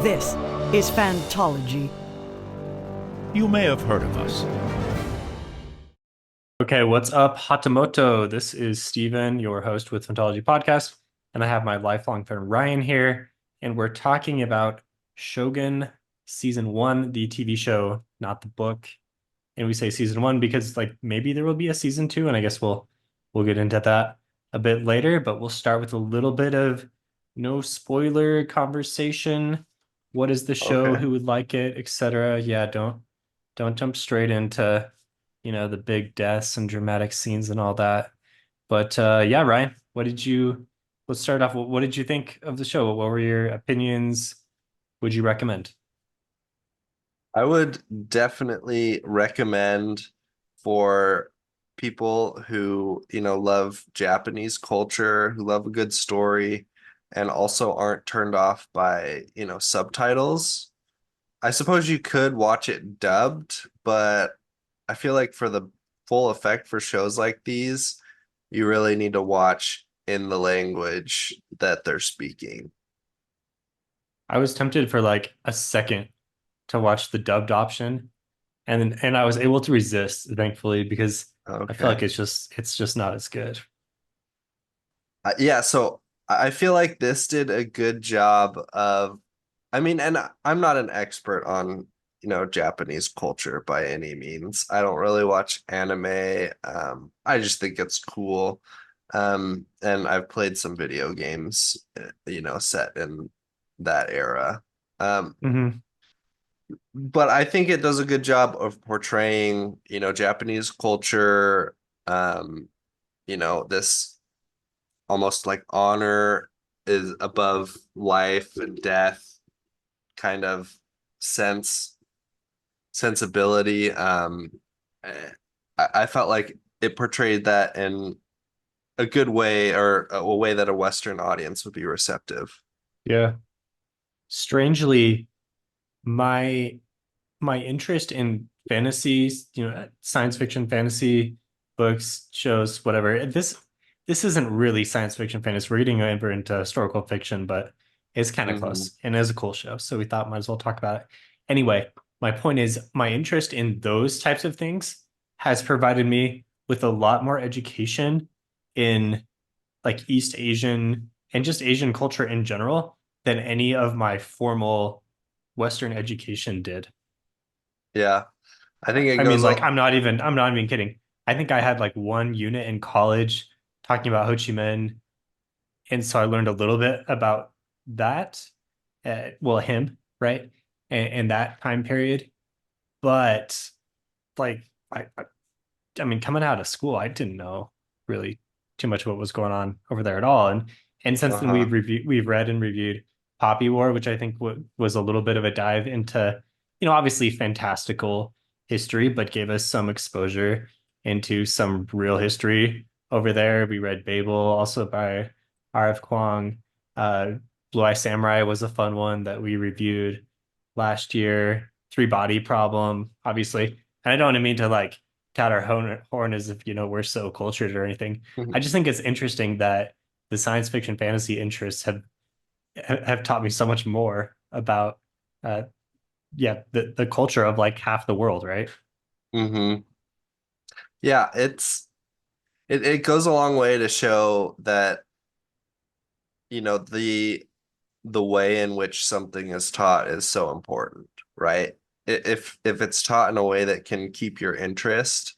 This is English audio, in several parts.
This is Fantology. You may have heard of us. Okay, what's up, Hatamoto? This is Steven, your host with Phantology Podcast, and I have my lifelong friend Ryan here, and we're talking about Shogun Season 1, the TV show, not the book. And we say Season 1 because maybe there will be a Season 2, and I guess we'll get into that a bit later, but we'll start with a little bit of no spoiler conversation. What is the show? Okay. Who would like it, etc. Yeah, don't jump straight into the big deaths and dramatic scenes and all that. But yeah, Ryan, let's start off. What did you think of the show? What were your opinions? Would you recommend? I would definitely recommend for people who, love Japanese culture, who love a good story, and also aren't turned off by, subtitles. I suppose you could watch it dubbed, but I feel like for the full effect for shows like these, you really need to watch in the language that they're speaking. I was tempted for like a second to watch the dubbed option, and I was able to resist, thankfully, because I feel like Okay. it's just not as good. Yeah, so I feel like this did a good job of, and I'm not an expert on, Japanese culture by any means. I don't really watch anime. I just think it's cool. And I've played some video games, set in that era. Hmm. But I think it does a good job of portraying, Japanese culture, um, this almost like honor is above life and death kind of sensibility. Eh, I felt like it portrayed that in a good way, or a way that a Western audience would be receptive. Yeah. Strangely, my my interest in fantasies, science fiction, fantasy books, shows, whatever. This isn't really science fiction fantasy. We're getting over into historical fiction, but it's kind of Hmm. close and it is a cool show. So we thought might as well talk about it. Anyway, my point is my interest in those types of things has provided me with a lot more education in like East Asian and just Asian culture in general than any of my formal Western education did. Yeah, I think it I mean, goes like all. I'm not even kidding. I think I had like one unit in college talking about Ho Chi Minh, and so I learned a little bit about that. Well, him, right, and that time period. But like, I mean, coming out of school, I didn't know really too much what was going on over there at all. And since then, Uh-huh. we've read and reviewed Poppy War, which I think was a little bit of a dive into, obviously fantastical history, but gave us some exposure into some real history over there. We read Babel, also by R.F. Kuang. Uh, Blue Eye Samurai was a fun one that we reviewed last year. Three Body Problem, obviously. And I don't mean to like tout our horn as if we're so cultured or anything. I just think it's interesting that the science fiction fantasy interests have taught me so much more about uh yeah the culture of like half the world, right? Hmm. Yeah, it goes a long way to show that, the way in which something is taught is so important, right? If it's taught in a way that can keep your interest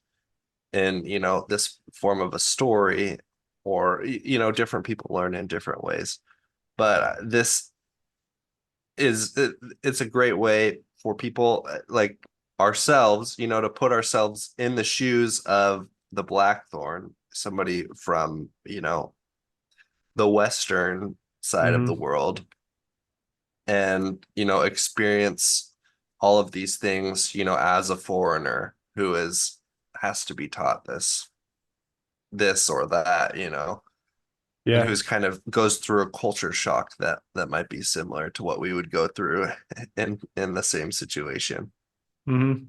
in, this form of a story, or different people learn in different ways. But this it's a great way for people, like ourselves, to put ourselves in the shoes of the Blackthorn, somebody from, the Western side of the Hmm. world, and experience all of these things, as a foreigner who is has to be taught this or that, and Yeah. who's kind of goes through a culture shock that might be similar to what we would go through in the same situation. Hmm.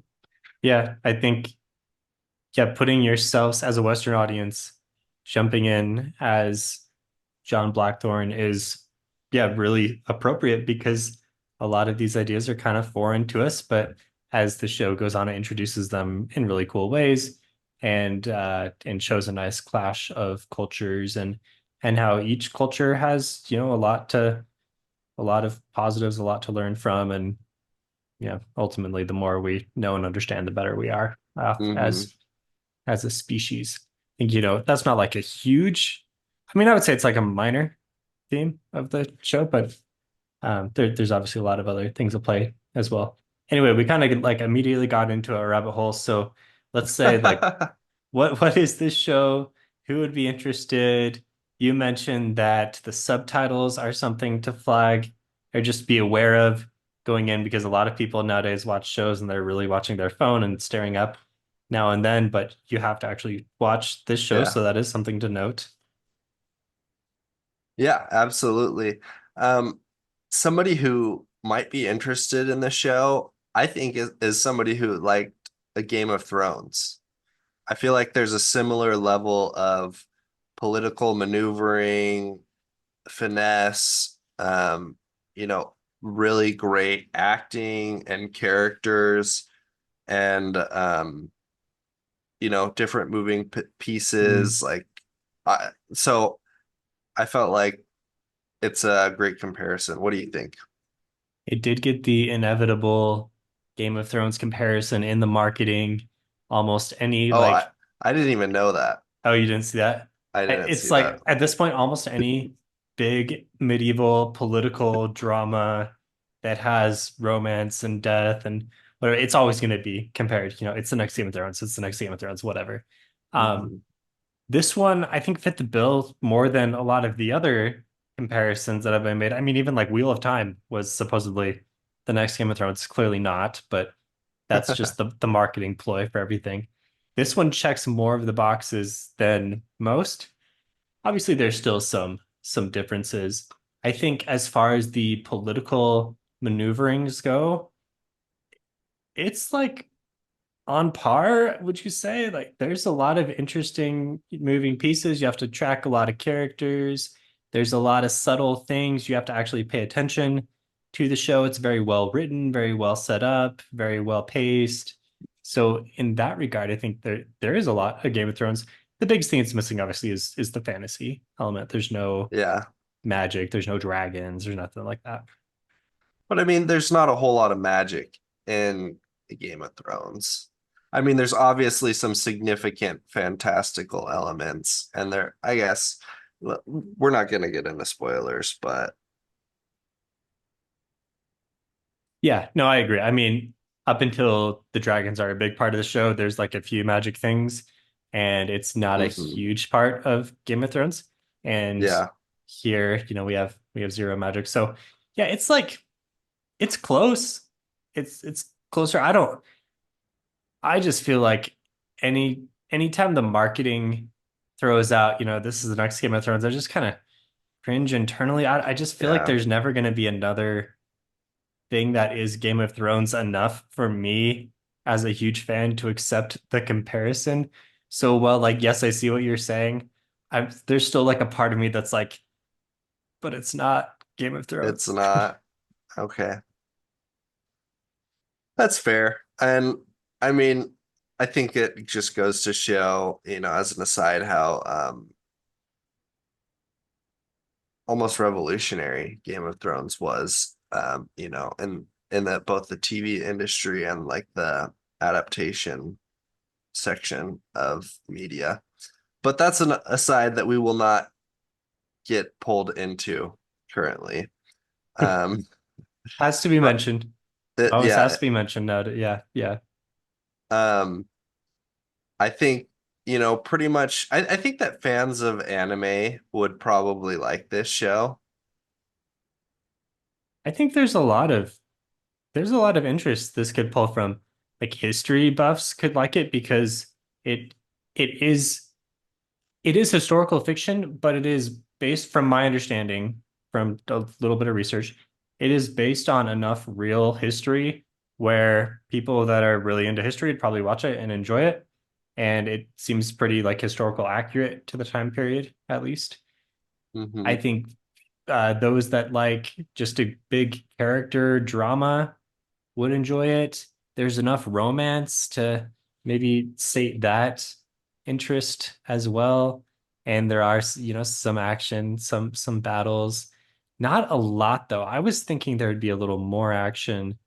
Yeah, I think, yeah, putting yourselves as a Western audience, jumping in as John Blackthorne is, yeah, really appropriate because a lot of these ideas are kind of foreign to us, but as the show goes on, it introduces them in really cool ways and shows a nice clash of cultures and how each culture has, a lot of positives, a lot to learn from, and ultimately the more we know and understand, the better we are Hmm. as a species. I think, that's not like a huge, I mean, I would say it's like a minor theme of the show, but there's obviously a lot of other things at play as well. Anyway, we kind of like immediately got into a rabbit hole. So let's say like what is this show? Who would be interested? You mentioned that the subtitles are something to flag or just be aware of going in because a lot of people nowadays watch shows and they're really watching their phone and staring up now and then, but you have to actually watch this show, Yeah. so that is something to note. Yeah, absolutely. Um, Somebody who might be interested in the show, I think is somebody who liked a Game of Thrones. I feel like there's a similar level of political maneuvering, finesse, really great acting and characters and different moving Mm. pieces. So I felt like it's a great comparison. What do you think? It did get the inevitable Game of Thrones comparison in the marketing. Almost any Oh, like, I didn't even know that. oh, you didn't see that? I didn't It's see that. like at this point, almost any big medieval political drama that has romance and death and whatever, it's always going to be compared. It's the next Game of Thrones. It's the next Game of Thrones, whatever. Um, Hmm. this one, I think, fit the bill more than a lot of the other comparisons that have been made. I mean, even like Wheel of Time was supposedly the next Game of Thrones. Clearly not, but that's just the marketing ploy for everything. This one checks more of the boxes than most. Obviously, there's still some differences. I think as far as the political maneuverings go, it's like on par, would you say? Like, there's a lot of interesting moving pieces. You have to track a lot of characters. There's a lot of subtle things you have to actually pay attention to the show. It's very well written, very well set up, very well paced. So in that regard, I think there is a lot of Game of Thrones. The biggest thing it's missing, obviously, is the fantasy element. There's no Yeah. magic, there's no dragons, there's nothing like that. But I mean, there's not a whole lot of magic in the Game of Thrones. I mean, there's obviously some significant fantastical elements, and I guess, we're not going to get into spoilers, but Yeah, no, I agree. I mean, up until the dragons are a big part of the show, there's like a few magic things, and it's not a mhm, huge part of Game of Thrones. And yeah, here, we have zero magic. So yeah, it's like it's close. It's closer. I just feel like anytime the marketing throws out, this is the next Game of Thrones, I just kind of cringe internally. I just feel like yeah, there's never going to be another thing that is Game of Thrones enough for me as a huge fan to accept the comparison. So, well, like, yes, I see what you're saying. There's still like a part of me that's like, but it's not Game of it's Thrones. not. Okay, that's fair. And I mean, I think it just goes to show, as an aside, how almost revolutionary Game of Thrones was, in that both the TV industry and like the adaptation section of media. But that's an aside that we will not get pulled into currently. Um, Has to be but mentioned. Always has yeah, to be mentioned now. Yeah, yeah. um, I think, pretty much, I think that fans of anime would probably like this show. I think there's a lot of interest this could pull from. Like history buffs could like it because it it is it is historical fiction, but it is based, from my understanding, from a little bit of research, it is based on enough real history where people that are really into history would probably watch it and enjoy it. And it seems pretty like historical accurate to the time period, at least. I Hmm. think those that like just a big character drama would enjoy it. There's enough romance to maybe sate that interest as well. And there are, some action, some battles. Not a lot though. I was thinking there would be a little more action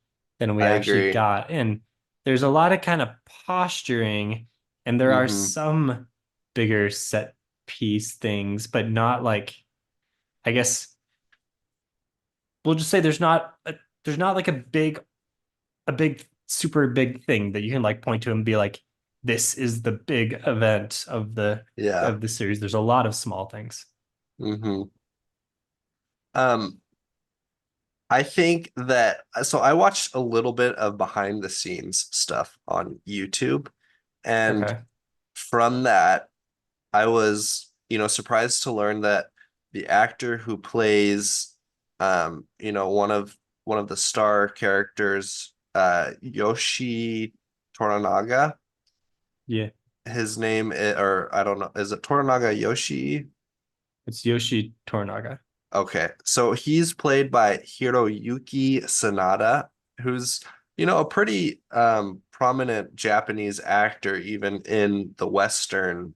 than we I actually agree. got. And there's a lot of kind of posturing, and there are Hmm. some bigger set piece things, but not like, I guess we'll just say there's not like a big super big thing that you can like point to and be like, this is the big event Yeah. of the series. There's a lot of small things. Hmm. Um, I think that so I watched a little bit of behind the scenes stuff on YouTube, and Okay. from that, I was, surprised to learn that the actor who plays, one of the star characters, Yoshi Toranaga, Yeah. his name or I don't know, is it Toranaga Yoshi? It's Yoshi Toranaga. Okay, so he's played by Hiroyuki Sanada, who's, a pretty prominent Japanese actor, even in the Western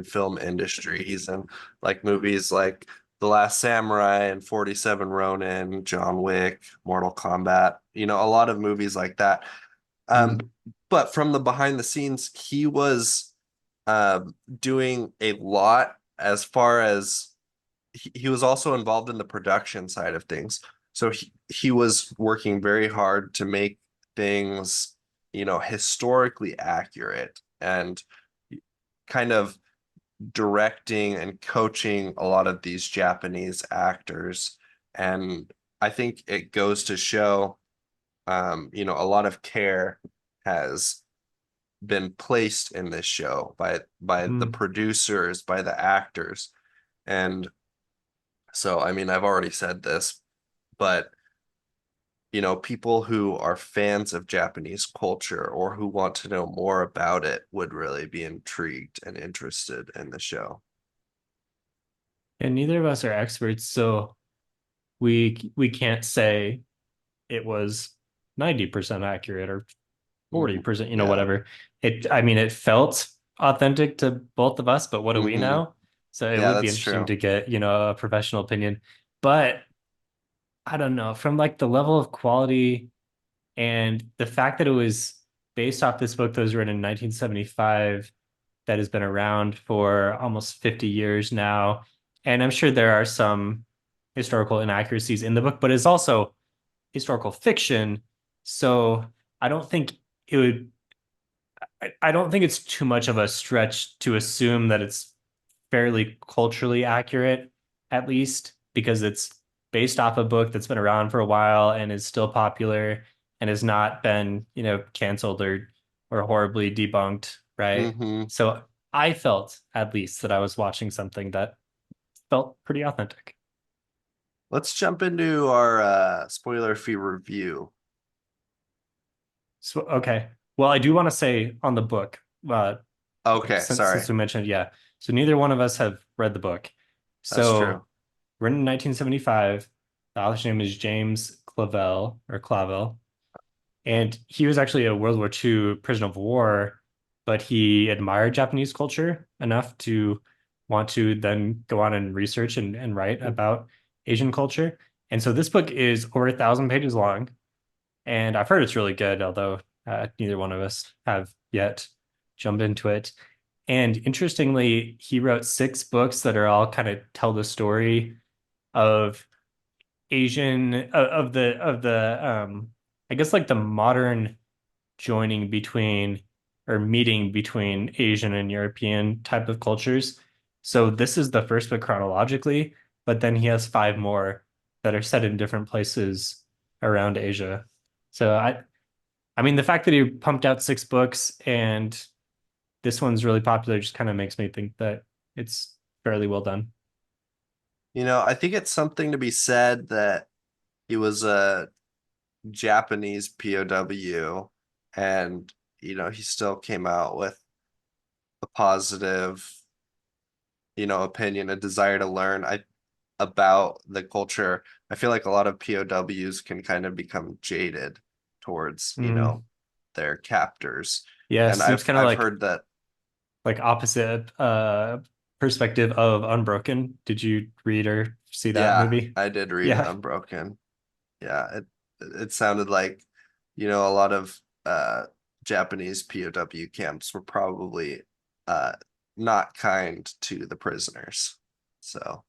film industry. He's in like movies like The Last Samurai and 47 Ronin, John Wick, Mortal Kombat, a lot of movies like that. Um, Mm. but from the behind the scenes, he was doing a lot as far as he was also involved in the production side of things. So he was working very hard to make things, historically accurate and kind of directing and coaching a lot of these Japanese actors. And I think it goes to show, a lot of care has been placed in this show by the Mm. producers, by the actors. And so, I mean, I've already said this, but people who are fans of Japanese culture or who want to know more about it would really be intrigued and interested in the show. And neither of us are experts, so we can't say it was 90% accurate or Mhm. 40%, Yeah. whatever. I mean, it felt authentic to both of us, but what do we Hmm. know? So it Yeah, would be that's interesting true. to get, a professional opinion. But I don't know, from like the level of quality and the fact that it was based off this book that was written in 1975, that has been around for almost 50 years now. And I'm sure there are some historical inaccuracies in the book, but it's also historical fiction. So I don't think it would I don't think it's too much of a stretch to assume that it's fairly culturally accurate, at least because it's based off a book that's been around for a while and is still popular and has not been, canceled or horribly debunked, right? Hmm. So I felt at least that I was watching something that felt pretty authentic. Let's jump into our spoiler-free review. So okay. Well, I do want to say on the book, Okay, since sorry. we mentioned, yeah. So neither one of us have read the book. That's So true. written in 1975, the author's name is James Clavel, and he was actually a World War II prisoner of war, but he admired Japanese culture enough to want to then go on and research and write about Asian culture. And so this book is over 1,000 pages long, and I've heard it's really good, although neither one of us have yet jumped into it. And interestingly, he wrote 6 books that are all kind of tell the story of Asian of the I guess like the modern joining between or meeting between Asian and European type of cultures. So this is the first book chronologically, but then he has 5 more that are set in different places around Asia. So I mean the fact that he pumped out 6 books and this one's really popular just kind of makes me think that it's fairly well done. I think it's something to be said that he was a Japanese POW and, he still came out with a positive, opinion, a desire to learn. about the culture. I feel like a lot of POWs can kind of become jaded towards, Mm. their captors. Yeah, And seems kind of I've heard that, like opposite perspective of Unbroken. Did you read or see that yeah, movie? I did read Yeah. Unbroken. Yeah, it sounded like, a lot of Japanese POW camps were probably uh not kind to the prisoners. So,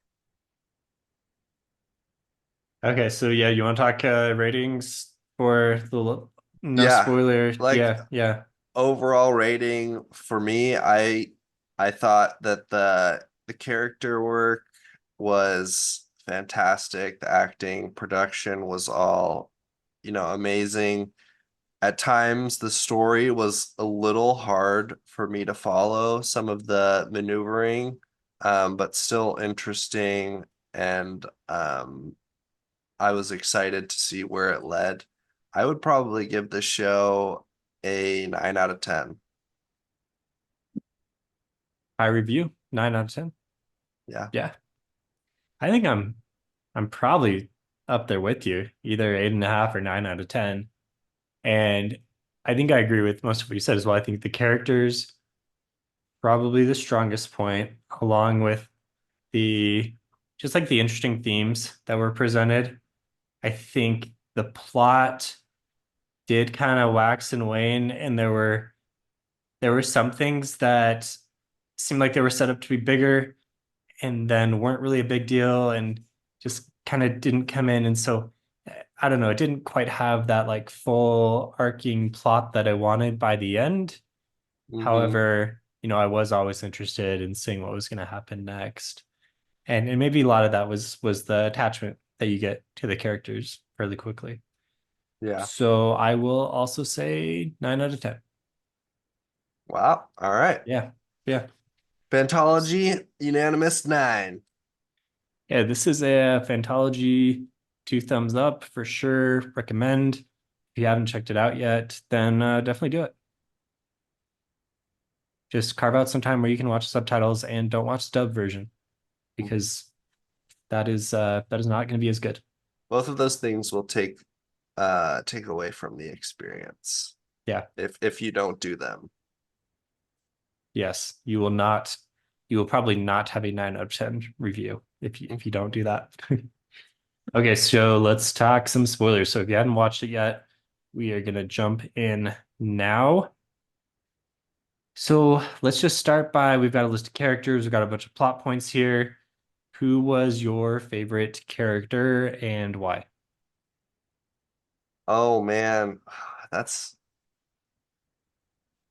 Okay, so yeah, you want to talk ratings for no yeah, spoiler? like Yeah, yeah. overall rating for me, I thought that the character work was fantastic. The acting, production was all, amazing. At times, the story was a little hard for me to follow some of the maneuvering, but still interesting. And I was excited to see where it led. I would probably give the show a 9 out of 10. High review, 9 out of 10. Yeah. Yeah, I think I'm probably up there with you, either 8.5 or 9 out of 10. And I think I agree with most of what you said as well. I think the characters probably the strongest point, along with the just like the interesting themes that were presented. I think the plot did kind of wax and wane, and there were some things that seemed like they were set up to be bigger and then weren't really a big deal and just kind of didn't come in. And so I don't know, it didn't quite have that like full arcing plot that I wanted by the end. Hmm. However, I was always interested in seeing what was going to happen next. And maybe a lot of that was the attachment that you get to the characters fairly quickly. Yeah. So I will also say 9 out of 10. Wow. All right. Yeah. Yeah. Phantology, unanimous 9. Yeah, this is a Fantology 2 thumbs up for sure. Recommend. If you haven't checked it out yet, then definitely do it. Just carve out some time where you can watch subtitles and don't watch the dub version because that is not going to be as good. Both of those things will take away from the experience Yeah. if you don't do them. Yes, you will not. You will probably not have a 9 out of 10 review if you don't do that. Okay, so let's talk some spoilers. So if you hadn't watched it yet, we are gonna jump in now. So let's just start by we've got a list of characters, we've got a bunch of plot points here. Who was your favorite character and why? Oh man, that's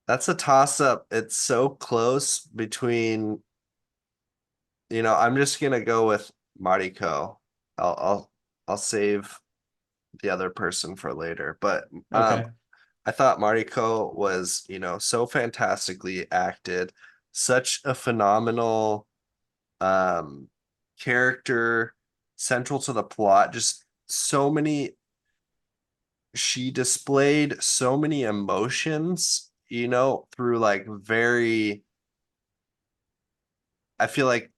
that's a toss up. It's so close between, I'm just gonna go with Mariko. I'll save the other person for later. But Okay. I thought Mariko was, so fantastically acted, such a phenomenal um character, central to the plot, just so many she displayed so many emotions, through like very, I feel like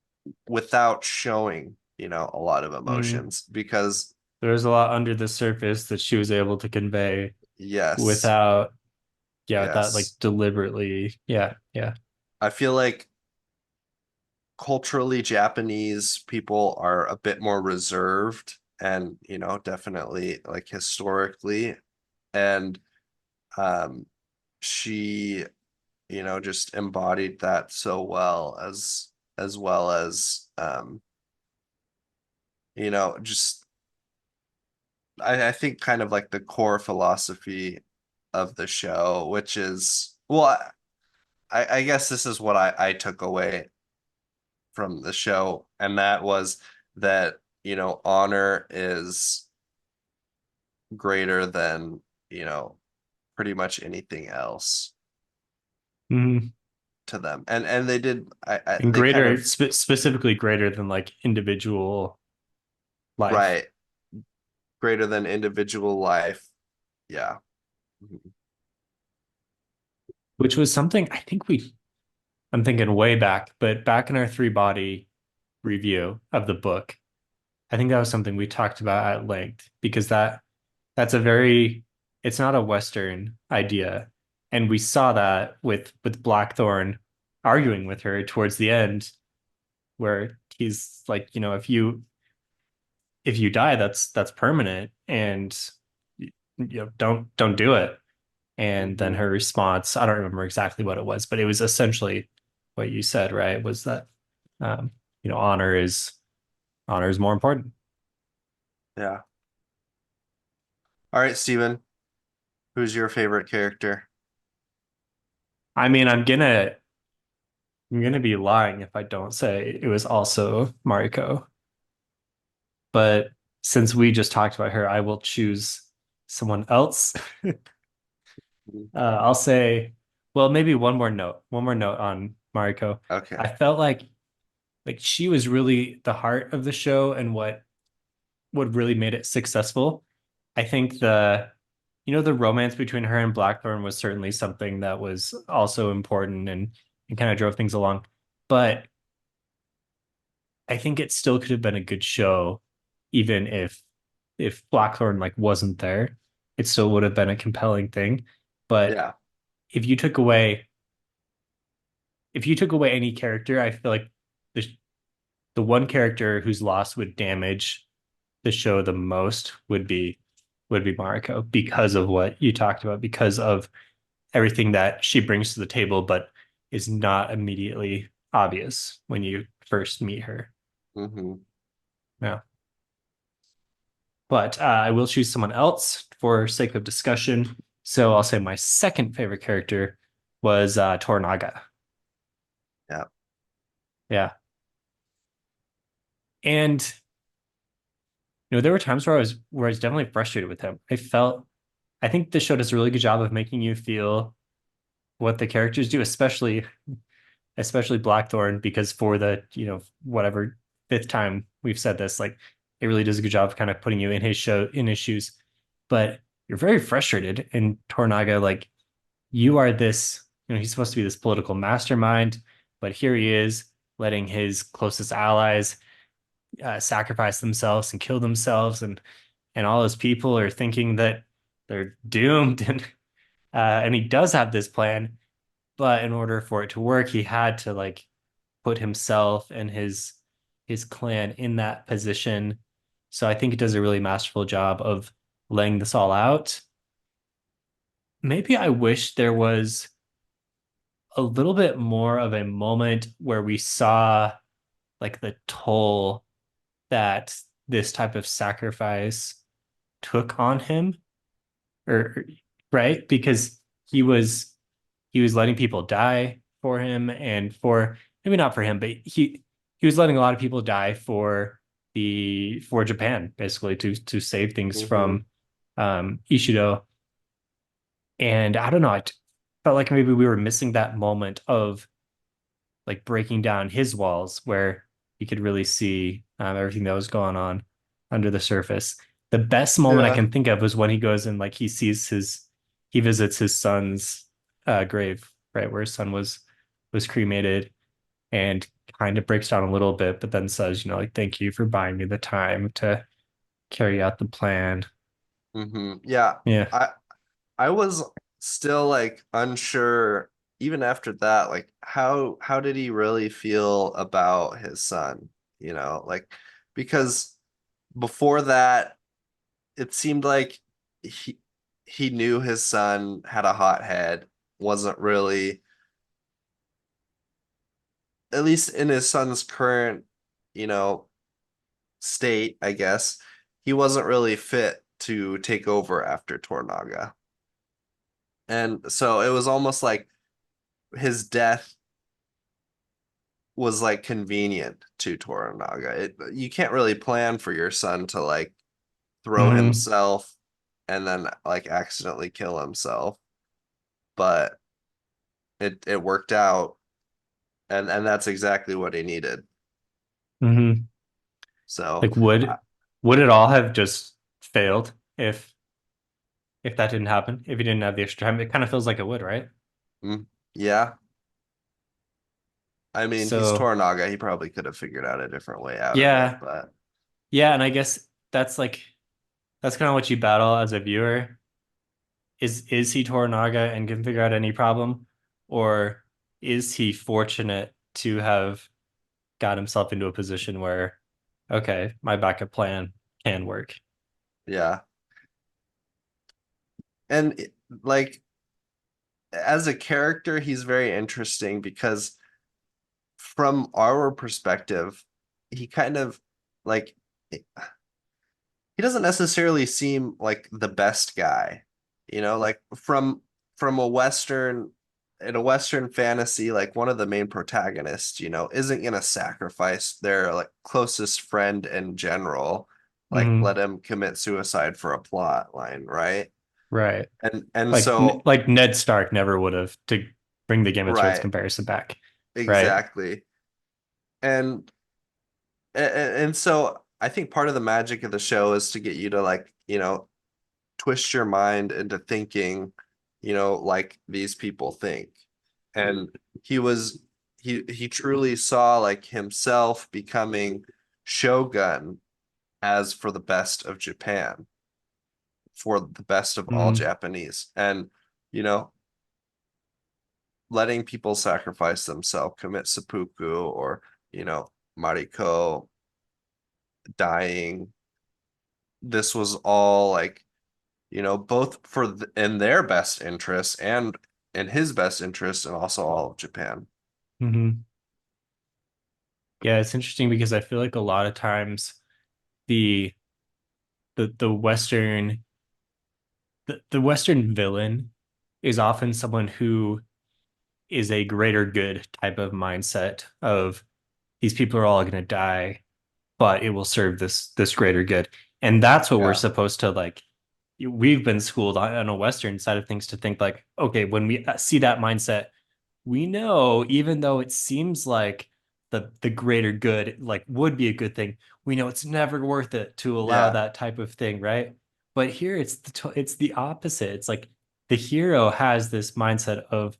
without showing, a lot of Mm, emotions because there's a lot under the surface that she was able to convey yes, without, yeah, without like yes. deliberately. Yeah, yeah. I feel like culturally Japanese people are a bit more reserved and, definitely like historically. And um she, just embodied that so well as well as just I think kind of like the core philosophy of the show, which is well, I guess this is what I took away from the show, and that was that, honor is greater than, pretty much anything else Mhm. to them. And they did And they kind greater, of specifically greater than like individual life, right, greater than individual life. Yeah. Mhm. which was something I think I'm thinking way back, but back in our three body review of the book, I think that was something we talked about at length because that's a very it's not a Western idea. And we saw that with Blackthorn arguing with her towards the end, where he's like, if you die, that's permanent, and don't do it. And then Hmm. her response, I don't remember exactly what it was, but it was essentially what you said, right? Was that um, honor is more important. Yeah. All right, Steven, who's your favorite character? I mean, I'm gonna be lying if I don't say it was also Mariko. But since we just talked about her, I will choose someone else. I'll say, well, maybe one more note on Mariko. Okay. I felt like she was really the heart of the show and what really made it successful. I think the romance between her and Blackthorn was certainly something that was also important and kind of drove things along. But I think it still could have been a good show, even if Blackthorn like wasn't there. It still would have been a compelling thing. But Yeah. if you took away if you took away any character, I feel like the the one character whose loss would damage the show the most would be Mariko because of what you talked about, because of everything that she brings to the table, but is not immediately obvious when you first meet her. Hmm. Yeah. But I will choose someone else for sake of discussion. So I'll say my second favorite character was Tornaga. Yeah. Yeah. And there were times where I was definitely frustrated with him. I think this show does a really good job of making you feel what the characters do, especially Blackthorn, because for the, whatever fifth time we've said this, like it really does a good job of kind of putting you in his shoes. But you're very frustrated in Tornaga, like you are this, he's supposed to be this political mastermind, but here he is letting his closest allies sacrifice themselves and kill themselves, and all those people are thinking that they're doomed, and he does have this plan, but in order for it to work, he had to like put himself and his clan in that position. So I think it does a really masterful job of laying this all out. Maybe I wish there was a little bit more of a moment where we saw like the toll that this type of sacrifice took on him, or right, because he was he was letting people die for him, and for maybe not for him, but he was letting a lot of people die for Japan, basically to save things Hmm. from Ishido. And I don't know, I felt like maybe we were missing that moment of like breaking down his walls where you could really see everything that was going on under the surface. The best moment I Yeah. can think of was when he goes and like he visits his son's grave, right, where his son was cremated, and kind of breaks down a little bit, but then says, like, thank you for buying me the time to carry out the plan. Yeah. Yeah. I I was still like unsure even after that, like how did he really feel about his son? Like because before that it seemed like he he knew his son had a hot head, wasn't really, at least in his son's current, you know, state, I guess, he wasn't really fit to take over after Tornaga. And so it was almost like his death was like convenient to Toranaga. You can't really plan for your son to like throw Hmm. himself and then like accidentally kill himself, but it worked out, and that's exactly what he needed. Hmm. So, Like uh, would it all have just failed if that didn't happen? If he didn't have the extra time? It kind of feels like it would, right? yeah, I mean, he's So Toranaga. He probably could have figured out a different way out of it, yeah, but Yeah, and I guess that's like that's kind of what you battle as a viewer. Is he Toranaga and can figure out any problem? Or is he fortunate to have got himself into a position where, okay, my backup plan can work? Yeah. And like as a character, he's very interesting because from our perspective, he kind of like he doesn't necessarily seem like the best guy, like from a Western in a Western fantasy, like one of the main protagonists, isn't gonna sacrifice their like closest friend and general, like Hmm. let him commit suicide for a plot line, right? Right. And so Like Ned Stark never would have, to bring the Game of Thrones right, comparison back. Right. exactly. And and so I think part of the magic of the show is to get you to like, twist your mind into thinking, like these people think. And he was he truly saw like himself becoming Shogun as for the best of Japan, for the best of all Hmm. Japanese. And, you know, letting people sacrifice themselves, commit seppuku or, Mariko dying. This was all like, both in their best interest and in his best interest and also all of Japan. Hmm. Yeah, it's interesting because I feel like a lot of times the the the Western villain is often someone who is a greater good type of mindset of these people are all going to die, but it will serve this greater good. And that's what we're Yeah. supposed to like. We've been schooled on a Western side of things to think like, okay, when we see that mindset, we know even though it seems like the greater good like would be a good thing, we know it's never worth it to allow Yeah. that type of thing, right? But here it's the opposite. It's like the hero has this mindset of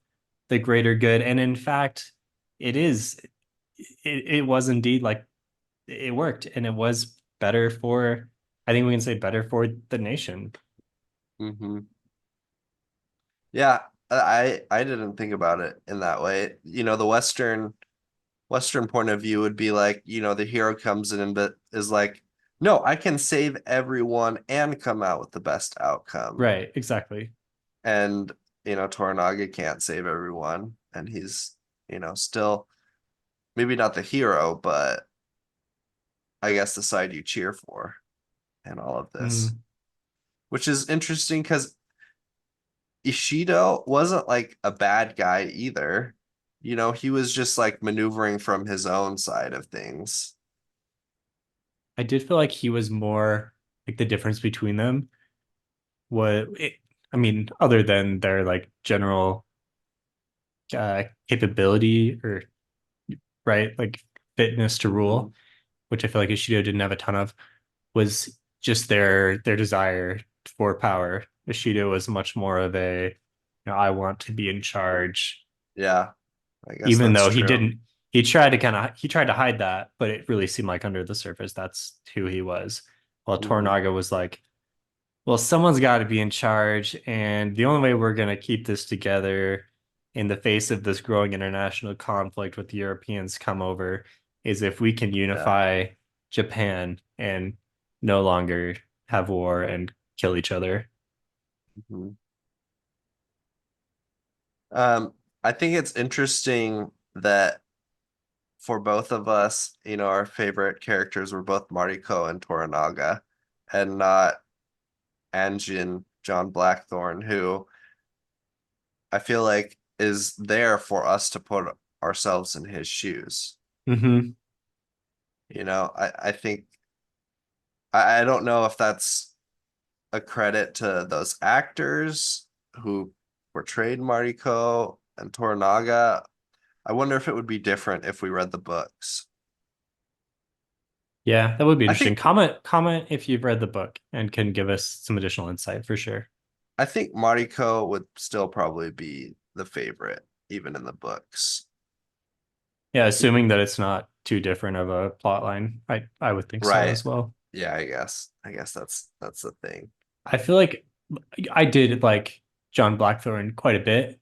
the greater good, and in fact, it is it was indeed like it worked, and it was better for, I think we can say better for the nation. Hmm. Yeah. I didn't think about it in that way. The Western point of view would be like, the hero comes in but is like, no, I can save everyone and come out with the best outcome. Right, exactly. And, Toranaga can't save everyone. And he's, still maybe not the hero, but I guess the side you cheer for and all of this. Mm. Which is interesting because Ishido wasn't like a bad guy either. He was just like maneuvering from his own side of things. I did feel like he was more like the difference between them. What it, I mean, other than their like general capability or right, like fitness to Hmm. rule, which I feel like Ishido didn't have a ton of, was just their desire for power. Ishido was much more of a, I want to be in charge, Yeah, I guess even that's though true. he tried to hide that, but it really seemed like under the surface that's who he was. While Hmm. Tornaga was like, well, someone's got to be in charge, and the only way we're going to keep this together in the face of this growing international conflict with the Europeans come over is if we can Yeah. unify Japan and no longer have war and kill each other. Hmm. Um, I think it's interesting that for both of us, our favorite characters were both Mariko and Toranaga, and not Anjin John Blackthorne, who I feel like is there for us to put ourselves in his shoes. Hmm. I think I don't know if that's a credit to those actors who portrayed Mariko and Toranaga. I wonder if it would be different if we read the books. Yeah, that would be I interesting. think Comment if you've read the book and can give us some additional insight for sure. I think Mariko would still probably be the favorite, even in the books. Yeah, assuming that it's not too different of a plot line, I would think so Right. as well. Yeah, I guess that's the thing. I feel like I did like John Blackthorne quite a bit.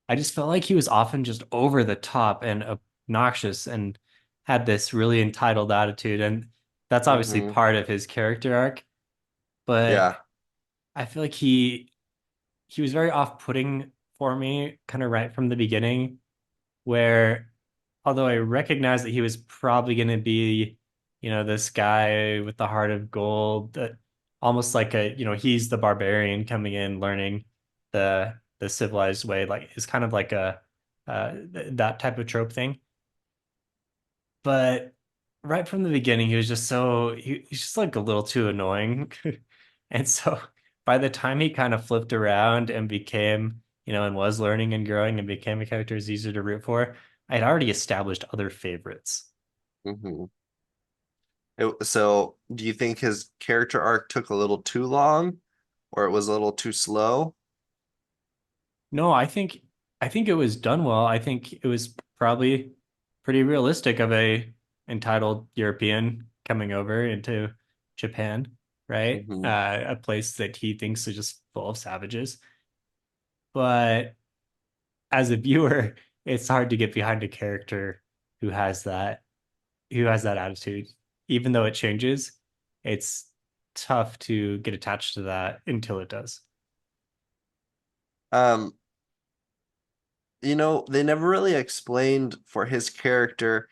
I just felt like he was often just over the top and obnoxious and had this really entitled attitude. And that's obviously Hmm. part of his character arc. But Yeah. I feel like he was very off-putting for me, kind of right from the beginning, where although I recognize that he was probably going to be, this guy with the heart of gold, that almost like he's the barbarian coming in, learning the civilized way, like is kind of like a that type of trope thing. But right from the beginning, he was just he's just like a little too annoying. And so by the time he kind of flipped around and became, and was learning and growing and became a character who's easier to root for, I had already established other favorites. Hmm. So, do you think his character arc took a little too long, or it was a little too slow? No, I think it was done well. I think it was probably pretty realistic of a entitled European coming over into Japan, right? Hmm. A place that he thinks is just full of savages. But as a viewer, it's hard to get behind a character who has that who has that attitude. Even though it changes, it's tough to get attached to that until it does. Um, they never really explained for his character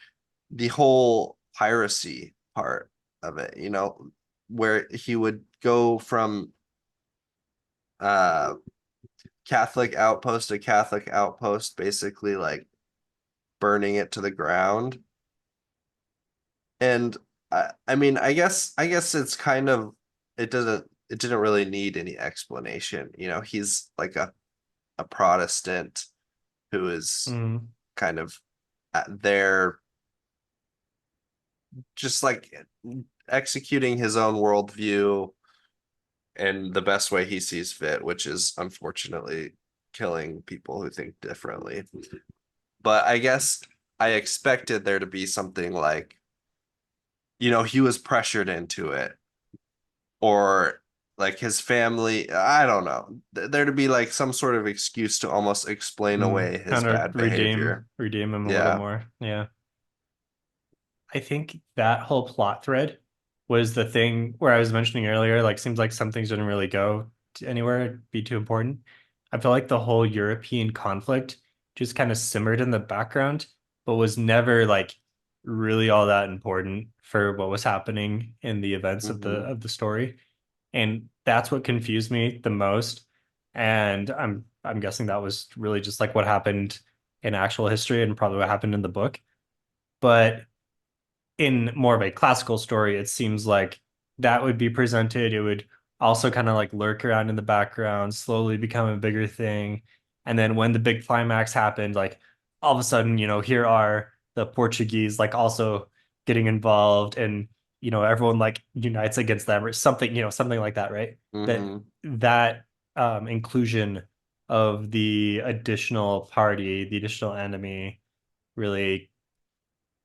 the whole piracy part of it, where he would go from uh Catholic outpost to Catholic outpost, basically like burning it to the ground. And I mean, I guess it's kind of it didn't really need any explanation. He's like a Protestant who is Mm, kind of there just like executing his own worldview in the best way he sees fit, which is unfortunately killing people who think differently. But I guess I expected there to be something like, he was pressured into it, or like his family, I don't know, there to be like some sort of excuse to almost explain away his kind of bad redeem behavior. redeem him a little Yeah. more. Yeah. I think that whole plot thread was the thing where I was mentioning earlier, like seems like some things didn't really go to anywhere, be too important. I feel like the whole European conflict just kind of simmered in the background, but was never like really all that important for what was happening in the events of the Hmm. of the story. And that's what confused me the most. And I'm guessing that was really just like what happened in actual history and probably what happened in the book. But in more of a classical story, it seems like that would be presented. It would also kind of like lurk around in the background, slowly become a bigger thing. And then when the big climax happened, like all of a sudden, here are the Portuguese like also getting involved and everyone like unites against them or something, something like that, right? Hmm. That inclusion of the additional party, the additional enemy really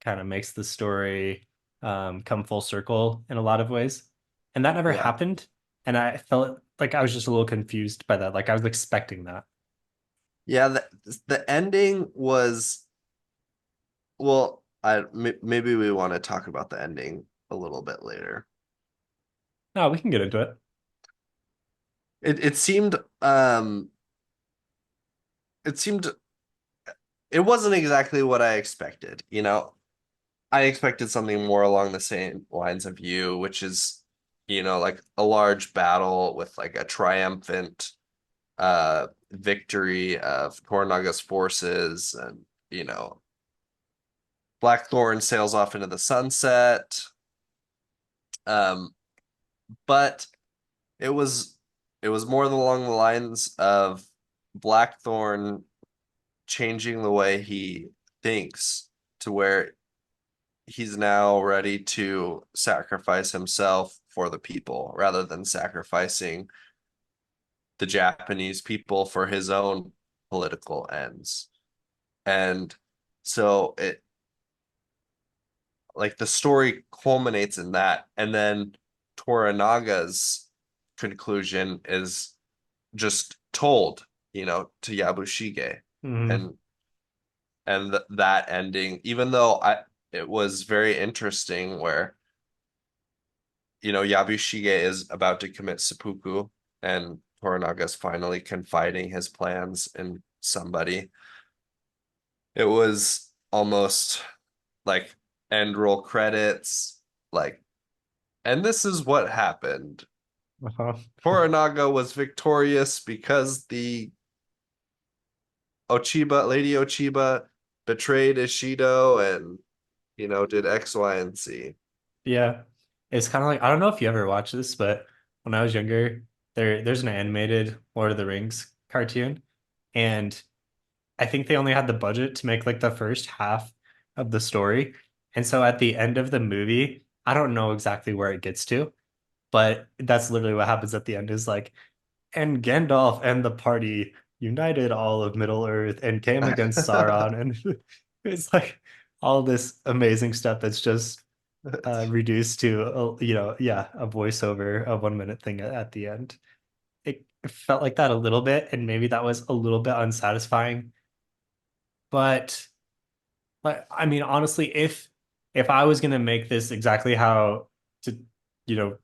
kind of makes the story come full circle in a lot of ways. And that never Yeah. happened. And I felt like I was just a little confused by that. Like I was expecting that. Yeah, the ending was, well, maybe we want to talk about the ending a little bit later. No, we can get into it. It seemed it seemed it wasn't exactly what I expected, I expected something more along the same lines of you, which is, like a large battle with like a triumphant victory of Tornaga's forces, and Blackthorn sails off into the sunset. Um, but it was it was more along the lines of Blackthorn changing the way he thinks, to where he's now ready to sacrifice himself for the people rather than sacrificing the Japanese people for his own political ends. And so like the story culminates in that, and then Toranaga's conclusion is just told, to Yabushige, Mhm. and that ending, even though I it was very interesting where Yabushige is about to commit seppuku, and Toranaga's finally confiding his plans in somebody. It was almost like end roll credits, like, and this is what happened. Uh-huh. Toranaga was victorious because the Lady Ochiba betrayed Ishido and, did X, Y, and Z. Yeah. It's kind of like I don't know if you ever watched this, but when I was younger, there's an animated Lord of the Rings cartoon, and I think they only had the budget to make like the first half of the story. And so at the end of the movie, I don't know exactly where it gets to, but that's literally what happens at the end is like, and Gandalf and the party united all of Middle Earth and came against Sauron. And it's like all this amazing stuff that's just reduced to, yeah, a voiceover, a 1 minute thing at the end. It felt like that a little bit, and maybe that was a little bit unsatisfying. But I mean, honestly, if I was gonna make this exactly how to, you know,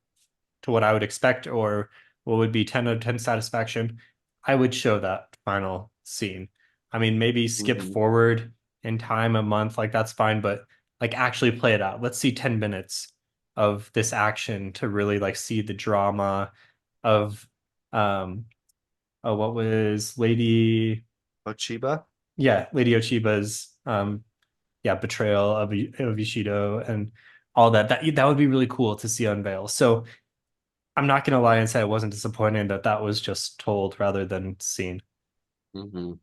to what I would expect or what would be 10 out of 10 satisfaction, I would show that final scene. I mean, maybe skip Mhm. forward in time a month, like that's fine, but like actually play it out. Let's see 10 minutes of this action to really like see the drama of um what was Lady Ochiba? Lady Ochiba's betrayal of Ishido and all that. That would be really cool to see unveil. So I'm not gonna lie and say I wasn't disappointed that that was just told rather than seen. Hmm.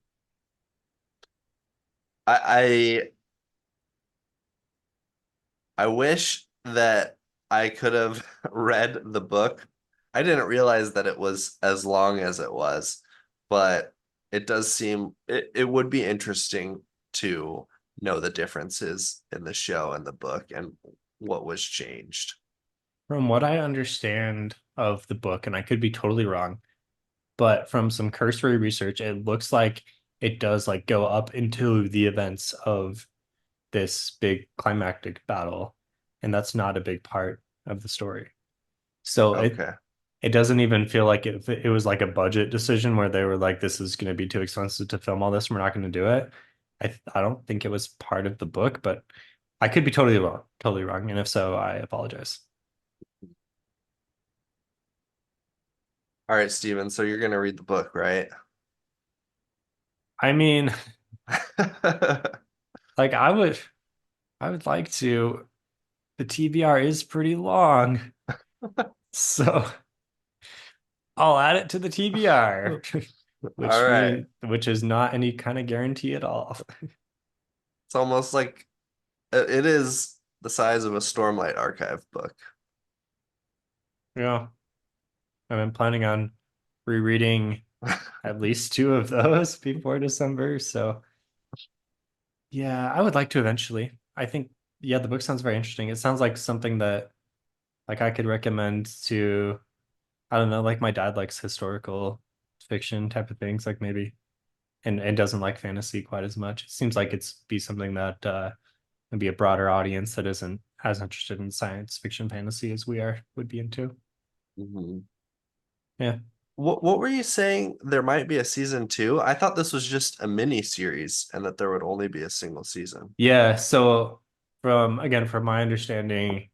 I I wish that I could have read the book. I didn't realize that it was as long as it was, but it does seem it would be interesting to know the differences in the show and the book and what was changed. From what I understand of the book, and I could be totally wrong, but from some cursory research, it looks like it does like go up into the events of this big climactic battle, and that's not a big part of the story. So Okay. it doesn't even feel like it was like a budget decision where they were like, this is going to be too expensive to film all this. We're not going to do it. I don't think it was part of the book, but I could be totally wrong, totally wrong. And if so, I apologize. All right, Steven, so you're gonna read the book, right? I mean, like I would like to. The TBR is pretty long, so I'll add it to the TBR, All right. which is not any kind of guarantee at all. It's almost like it is the size of a Stormlight Archive book. Yeah, I've been planning on rereading at least two of those before December. So yeah, I would like to eventually. I think yeah, the book sounds very interesting. It sounds like something that like I could recommend to I don't know, like my dad likes historical fiction type of things, like maybe and doesn't like fantasy quite as much. It seems like it's be something that would be a broader audience that isn't as interested in science fiction fantasy as we are would be into. Mhm. Yeah. What were you saying? There might be a season two? I thought this was just a mini series and that there would only be a single season. Yeah, so from my understanding,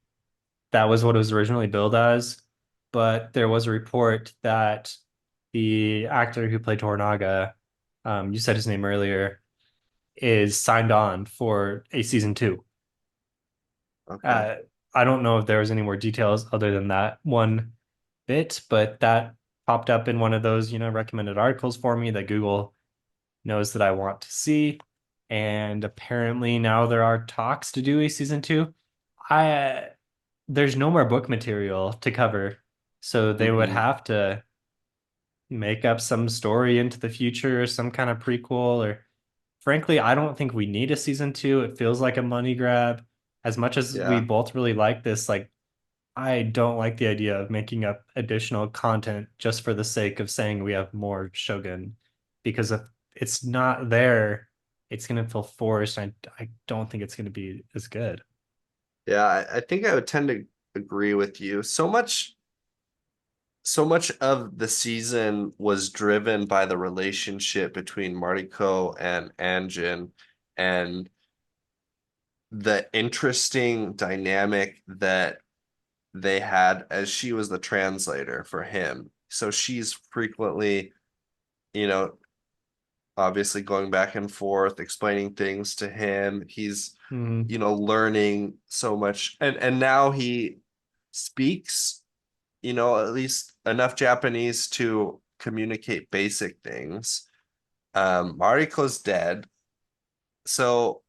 that was what it was originally billed as, but there was a report that the actor who played Tornaga, you said his name earlier, is signed on for a season two. Okay. Uh, I don't know if there was any more details other than that one bit, but that popped up in one of those, recommended articles for me that Google knows that I want to see. And apparently now there are talks to do a season two. I There's no more book material to cover, so they would Hmm. have to make up some story into the future, some kind of prequel, or frankly, I don't think we need a season two. It feels like a money grab. as much as we Yeah. both really like this, like I don't like the idea of making up additional content just for the sake of saying we have more Shogun, because if it's not there, it's gonna feel forced. I don't think it's gonna be as good. Yeah, I think I would tend to agree with you. So much of the season was driven by the relationship between Mariko and Anjin and the interesting dynamic that they had as she was the translator for him. So she's frequently, you know, obviously going back and forth, explaining things to him. He's, Mhm. learning so much. And now he speaks, at least enough Japanese to communicate basic things. Mariko's dead. So,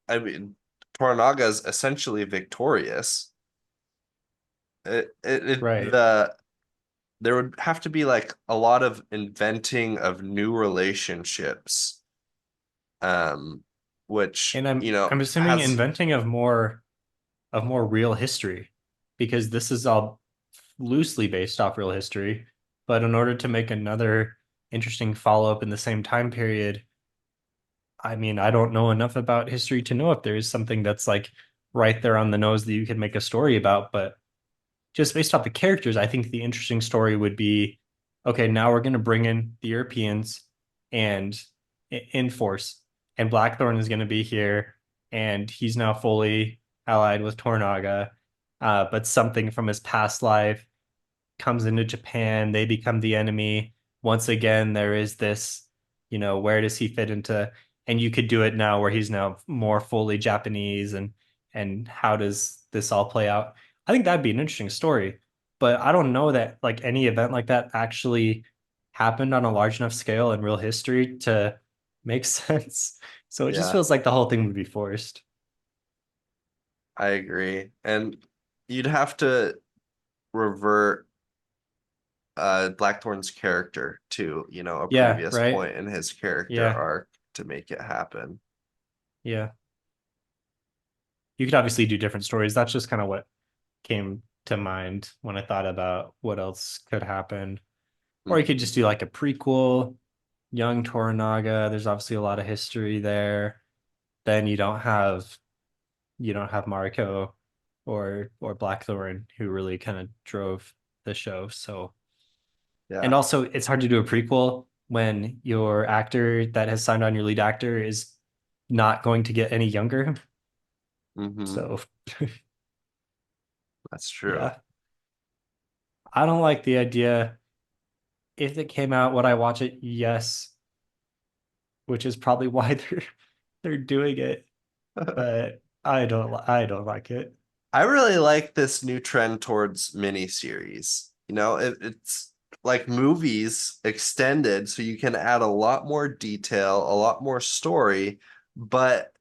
I mean, Toranaga is essentially victorious. Right. There would have to be like a lot of inventing of new relationships, um, which, And I'm assuming has, inventing of more real history, because this is all loosely based off real history. But in order to make another interesting follow-up in the same time period, I mean, I don't know enough about history to know if there is something that's like right there on the nose that you could make a story about. But just based off the characters, I think the interesting story would be, okay, now we're going to bring in the Europeans and in force, and Blackthorn is going to be here, and he's now fully allied with Tornaga. But something from his past life comes into Japan, they become the enemy. Once again, there is this, where does he fit into? And you could do it now where he's now more fully Japanese, and how does this all play out? I think that'd be an interesting story, but I don't know that like any event like that actually happened on a large enough scale in real history to make sense. So it just yeah, feels like the whole thing would be forced. I agree. And you'd have to revert Blackthorn's character to, a Yeah, previous right. point in his character Yeah, arc to make it happen. yeah. You could obviously do different stories. That's just kind of what came to mind when I thought about what else could happen. Or you could Mhm. just do like a prequel, young Toranaga. There's obviously a lot of history there. Then you don't have Mariko or Blackthorn, who really kind of drove the show. So, and Yeah. also it's hard to do a prequel when your actor that has signed on, your lead actor, is not going to get any younger. Hmm. So That's true. yeah, I don't like the idea. If it came out, would I watch it? Yes, which is probably why they're doing it. But I don't like it. I really like this new trend towards miniseries. It's like movies extended, so you can add a lot more detail, a lot more story, but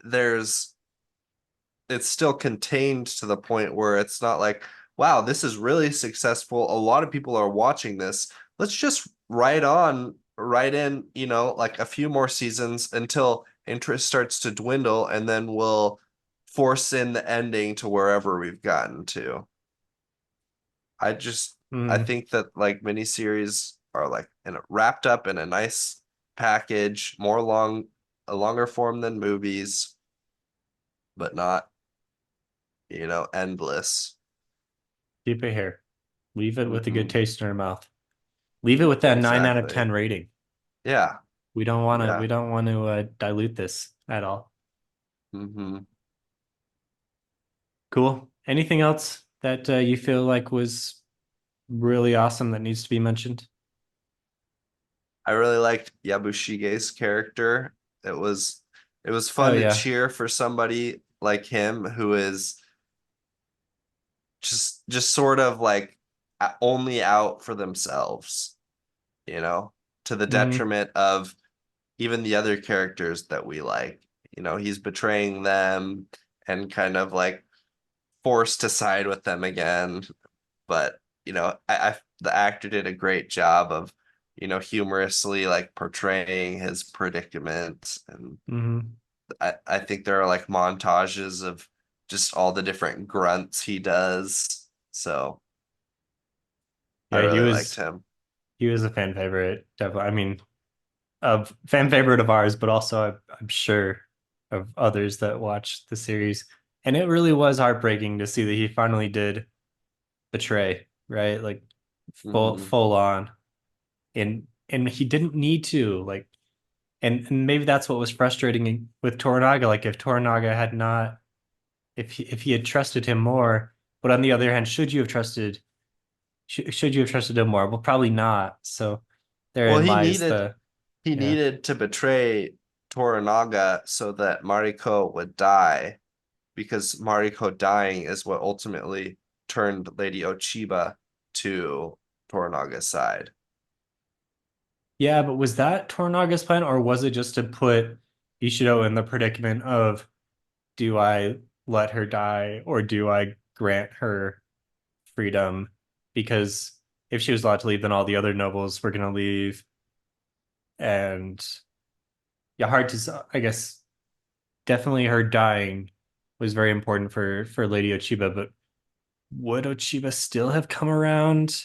it's still contained to the point where it's not like, wow, this is really successful. A lot of people are watching this. Let's just write in, like a few more seasons until interest starts to dwindle, and then we'll force in the ending to wherever we've gotten to. I just I Mm, think that like miniseries are like wrapped up in a nice package, a longer form than movies, but not, endless. keep it here. Leave it with a good Hmm. taste in your mouth. Leave it with that 9 out of 10 Exactly. rating. Yeah. We Yeah. don't want to dilute this at all. Hmm. Cool. Anything else that you feel like was really awesome that needs to be mentioned? I really liked Yabushige's character. It was Oh fun to yeah. cheer for somebody like him who is just sort of like only out for themselves, you know, to the Hmm. detriment of even the other characters that we like. He's betraying them and kind of like forced to side with them again. But the actor did a great job of, humorously like portraying his predicament, and Hmm. I think there are like montages of just all the different grunts he does. So I Yeah, really liked him. he was a fan favorite, definitely. I mean, of fan favorite of ours, but also I'm sure of others that watched the series. And it really was heartbreaking to see that he finally did betray, right? Like Hmm. full on. And he didn't need to, like, and maybe that's what was frustrating with Toranaga. Like if Toranaga had not, if he had trusted him more, but on the other hand, should you have trusted him more? Well, probably not. So Well, therein lies the he yeah. needed to betray Toranaga so that Mariko would die, because Mariko dying is what ultimately turned Lady Ochiba to Toranaga's side. Yeah, but was that Toranaga's plan, or was it just to put Ishido in the predicament of, do I let her die or do I grant her freedom? Because if she was allowed to leave, then all the other nobles were going to leave. And yeah, hard to, I guess, definitely her dying was very important for Lady Ochiba, but would Ochiba still have come around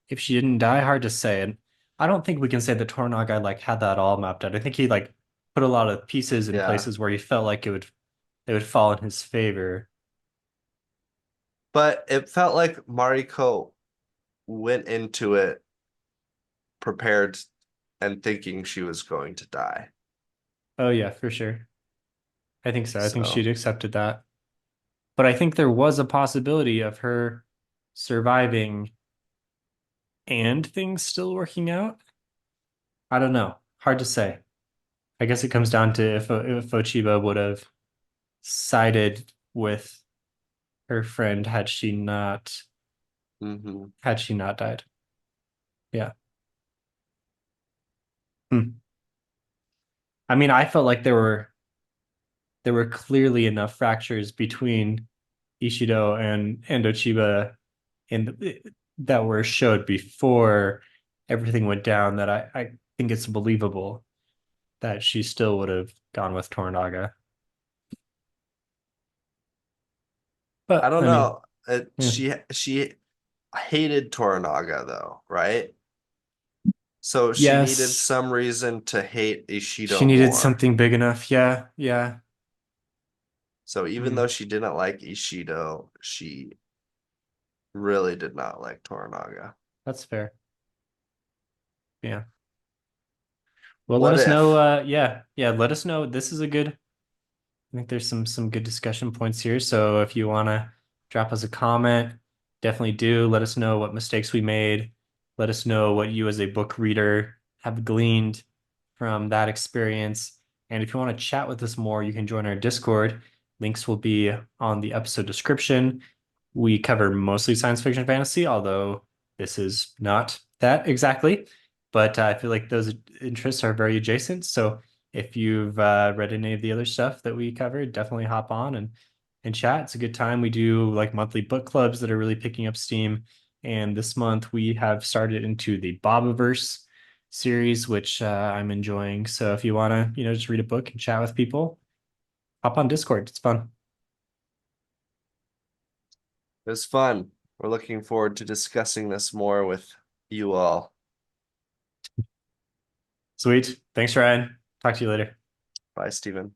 if she didn't die? Hard to say. And I don't think we can say that Toranaga like had that all mapped out. I think he like put a lot of pieces in Yeah. places where he felt like it would fall in his favor. But it felt like Mariko went into it prepared and thinking she was going to die. Oh yeah, for sure. I think so. I think So she'd accepted that. But I think there was a possibility of her surviving and things still working out. I don't know. Hard to say. I guess it comes down to if Ochiba would have sided with her friend mhm. had she not died. Yeah. Hmm. I mean, I felt like there were clearly enough fractures between Ishido and Ochiba in that were showed before everything went down that I think it's believable that she still would have gone with Toranaga. I But don't I mean, know. yeah. She hated Toranaga though, right? So she needed Yes, some reason to hate she Ishido needed more. something big enough. Yeah, yeah. So even Hmm. though she didn't like Ishido, she really did not like Toranaga. That's fair. Yeah. Well, let What us know. if? Yeah, yeah. Let us know. This is a good. I think there's some good discussion points here. So if you want to drop us a comment, definitely do. Let us know what mistakes we made. Let us know what you as a book reader have gleaned from that experience. And if you want to chat with us more, you can join our Discord. Links will be on the episode description. We cover mostly science fiction fantasy, although this is not that exactly. But I feel like those interests are very adjacent. So if you've read any of the other stuff that we covered, definitely hop on and chat. It's a good time. We do like monthly book clubs that are really picking up steam. And this month we have started into the Bobiverse series, which I'm enjoying. So if you want to, just read a book and chat with people, hop on Discord. It's fun. It was fun. We're looking forward to discussing this more with you all. Sweet. Thanks, Ryan. Talk to you later. Bye, Stephen.